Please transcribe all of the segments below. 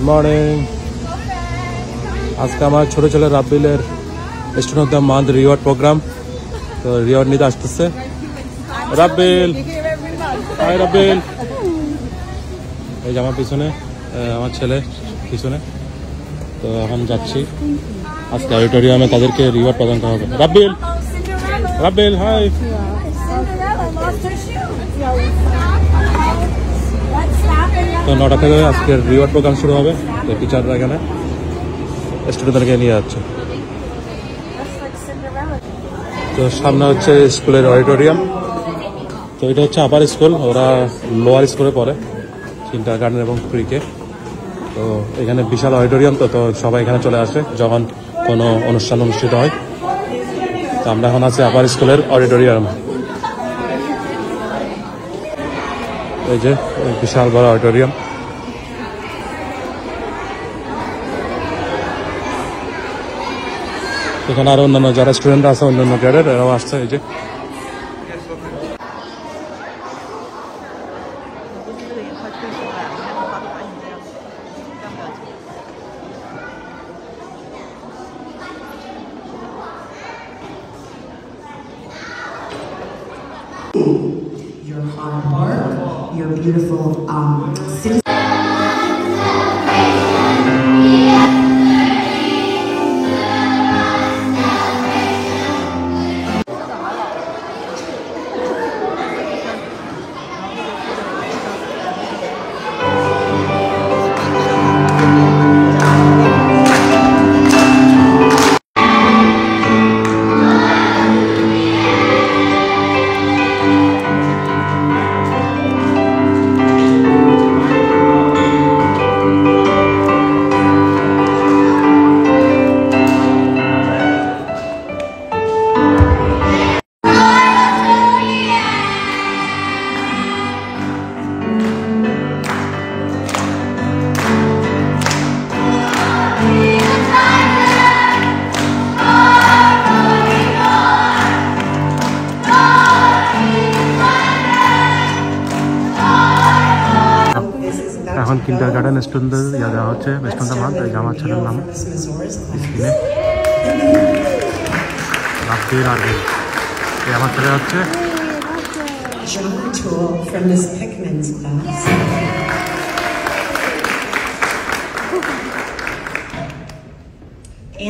Morning. আজকে আমার ছোট ছেলে রাব্বিলের student of the month reward program, তো রিওয়ার্ড নিতে আসতেছে রাব্বিল। হাই রাব্বিল। এই যে আমার পিছনে আমার ছেলে পিছনে, তো এখন যাচ্ছি আজকে অডিটোরিয়ামে তাদেরকে রিওয়ার্ড প্রদান করা হবে। রাব্বিল, রাব্বিল হাই। তো 9টা থেকে আজকের রিওয়ার্ড প্রোগ্রাম শুরু হবে। তো টিচাররা এখানে স্টুডেন্টদেরকে নিয়ে যাচ্ছে। তো সামনে হচ্ছে স্কুলের অডিটোরিয়াম। তো এটা হচ্ছে আপার স্কুল, ওরা লোয়ার স্কুলে পড়ে, কিন্ডার গার্ডেন এবং প্রিকে। তো এখানে বিশাল অডিটোরিয়াম, তো সবাই এখানে চলে আসে যখন কোনো অনুষ্ঠান অনুষ্ঠিত হয়। তো আমরা এখন আছি আপার স্কুলের অডিটোরিয়াম। এই যে বিশাল বড় অডিটোরিয়াম। এখানে আরো অন্যান্য যারা স্টুডেন্টরা আছে অন্যান্য গ্রেডের, এরাও আসছে। এই যে your hard work, your beautiful city. এখন কিন্ডার গার্ডেন স্টুডেন্টদের ইয়া দেওয়া হচ্ছে স্টুডেন্ট অফ দ্য মান্থ। আমার ছেলের নাম স্ক্রিনে রাব্বিল আরবিল। আমার ছেলে হচ্ছে John Toole from Miss Pickman's class.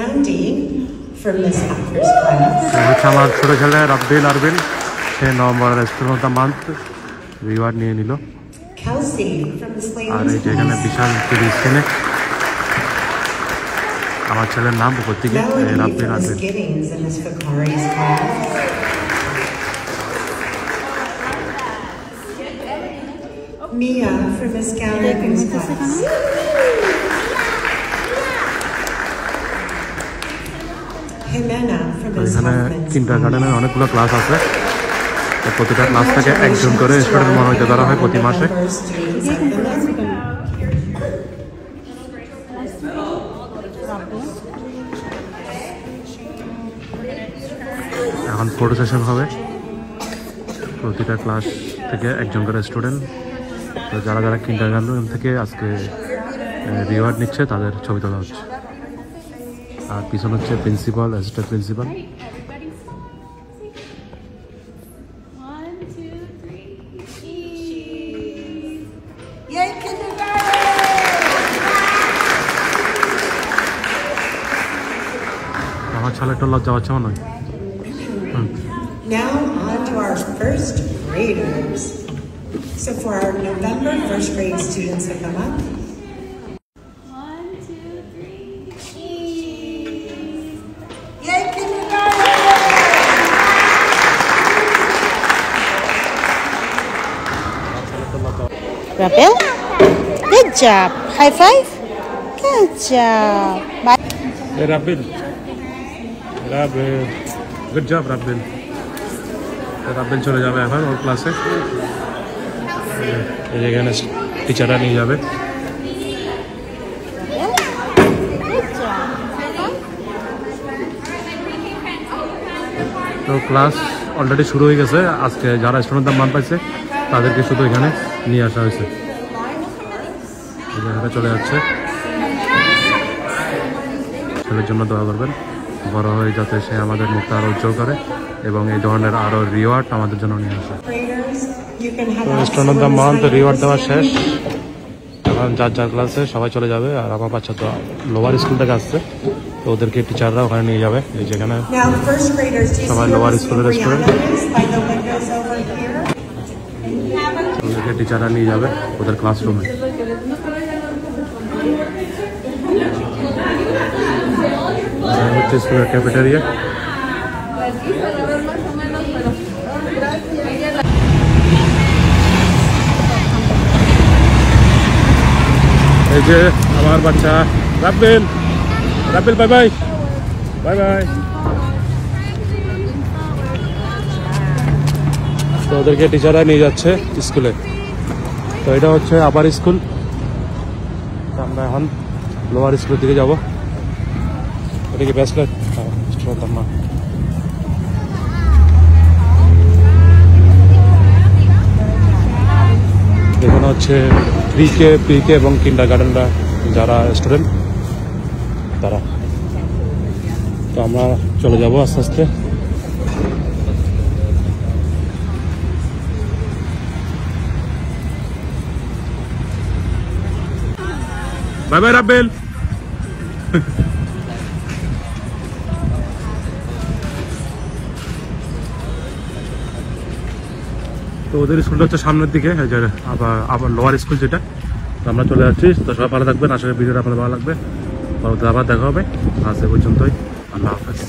Andy from Miss Haffer's class. হচ্ছে আমার ছোট ছেলে রাব্বিল আরবিল। সে নভেম্বরের student of the month reward নিয়ে নিল। Kelsey from Miss আর এই Lady's যে এখানে বিশাল টিভি স্ক্রিনে আমার ছেলের নাম উপর থেকে Melanie রাব্বিল from Miss Erbil. Giddings in Miss Fakari's class. Mia from Miss Gallagher's class. Jimena from Miss এখানে Hoffman's কিন্ডার class. গার্ডেনের অনেকগুলো ক্লাস আছে। তো প্রতিটা ক্লাস থেকে একজন করে স্টুডেন্ট মনোনীত করা হয় প্রতি মাসে। এখন ফটো সেশন হবে। প্রতিটা ক্লাস থেকে একজন করে স্টুডেন্ট, তো যারা যারা কিন্ডার গার্ডেন থেকে আজকে রিওয়ার্ড নিচ্ছে তাদের ছবি তোলা হচ্ছে। আর পিছনে হচ্ছে প্রিন্সিপাল, অ্যাসিস্ট্যান্ট প্রিন্সিপাল। আমার ছেলে একটু লজ্জা পাচ্ছে মনে হয়। Now on to our first graders. So for our November first grade students to come up. 1, 2, 3, cheese! Yay, kindergarten! Rabbel, good job. High five. Good job. Bye. Hey Rabbil, Rabbil, good job Rabbil. Rabbil চলে যাবে এখন ওর ক্লাসে। এখানে টিচাররা নিয়ে যাবে। তো class already শুরু হয়ে গেছে। আজকে যারা স্টুডেন্ট মান পাইছে তাদেরকে শুধু এখানে নিয়ে আসা হয়েছে। এখানে চলে যাচ্ছে। ছেলের জন্য দোয়া করবেন, বড় হয়ে যাতে সে আমাদের মুখটা আরো উজ্জ্বল করে এবং এই ধরনের আরো রিওয়ার্ড আমাদের জন্য নিয়ে আসে। Student of the month reward দেওয়া শেষ, এখন যার যার ক্লাসে সবাই চলে যাবে। আর আমার বাচ্চা তো লোয়ার স্কুল থেকে আসছে, তো ওদেরকে টিচাররা ওখানে নিয়ে যাবে। এই যেখানে সবাই লোয়ার স্কুলের স্টুডেন্ট, ওদেরকে টিচাররা নিয়ে যাবে ওদের ক্লাসরুমে। হচ্ছে স্কুলের ক্যাফেটেরিয়া। এই যে আমার বাচ্চা রাব্বিল, রাব্বিল বাই বাই, বাই বাই। তো ওদেরকে টিচাররা নিয়ে যাচ্ছে স্কুলে। তো এটা হচ্ছে আপার স্কুল, আমরা এখন লোয়ার স্কুলের দিকে যাবো। এটা কি ব্যাচলার? না, এখানে হচ্ছে প্রি কে এবং কিন্ডার গার্ডেনরা যারা স্টুডেন্ট তারা। তো আমরা চলে যাব আস্তে আস্তে। বাই বাই রাব্বিল। তো ওদের স্কুলটা হচ্ছে সামনের দিকে, আবার লোয়ার স্কুল যেটা। তো আমরা চলে যাচ্ছি। তো সবাই ভালো থাকবেন, আশা করি ভিডিওটা আপনাদের ভালো লাগবে। আবার দেখা হবে। আজ এ পর্যন্তই, আল্লাহ হাফেজ।